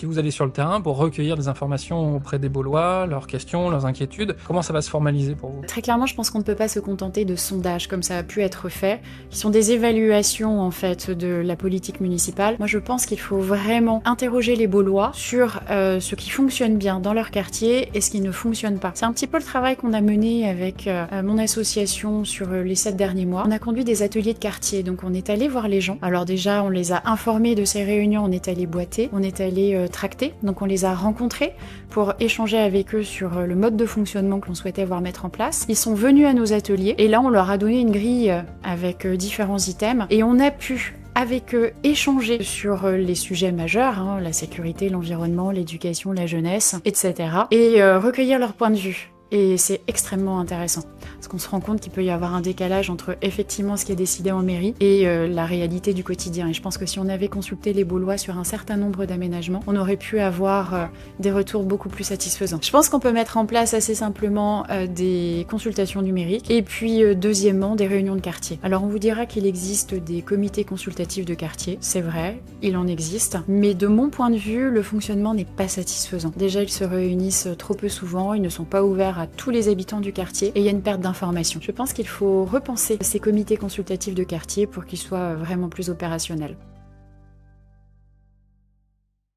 Si vous allez sur le terrain pour recueillir des informations auprès des Baulois, leurs questions, leurs inquiétudes, comment ça va se formaliser pour vous? Très clairement, je pense qu'on ne peut pas se contenter de sondages comme ça a pu être fait, qui sont des évaluations en fait de la politique municipale. Moi, je pense qu'il faut vraiment interroger les Baulois sur ce qui fonctionne bien dans leur quartier et ce qui ne fonctionne pas. C'est un petit peu le travail qu'on a mené avec mon association sur les 7 derniers mois. On a conduit des ateliers de quartier, donc on est allé voir les gens. Alors déjà, on les a informés de ces réunions, on est allé boiter, on est allé tracter, donc on les a rencontrés pour échanger avec eux sur le mode de fonctionnement que l'on souhaitait voir mettre en place. Ils sont venus à nos ateliers et là on leur a donné une grille avec différents items et on a pu avec eux échanger sur les sujets majeurs, hein, la sécurité, l'environnement, l'éducation, la jeunesse, etc. et recueillir leur point de vue. Et c'est extrêmement intéressant, parce qu'on se rend compte qu'il peut y avoir un décalage entre effectivement ce qui est décidé en mairie et la réalité du quotidien. Et je pense que si on avait consulté les Baulois sur un certain nombre d'aménagements, on aurait pu avoir des retours beaucoup plus satisfaisants. Je pense qu'on peut mettre en place assez simplement des consultations numériques et puis deuxièmement des réunions de quartier. Alors on vous dira qu'il existe des comités consultatifs de quartier, c'est vrai, il en existe, mais de mon point de vue, le fonctionnement n'est pas satisfaisant. Déjà, ils se réunissent trop peu souvent, ils ne sont pas ouverts à tous les habitants du quartier et il y a une perte d'information. Je pense qu'il faut repenser ces comités consultatifs de quartier pour qu'ils soient vraiment plus opérationnels.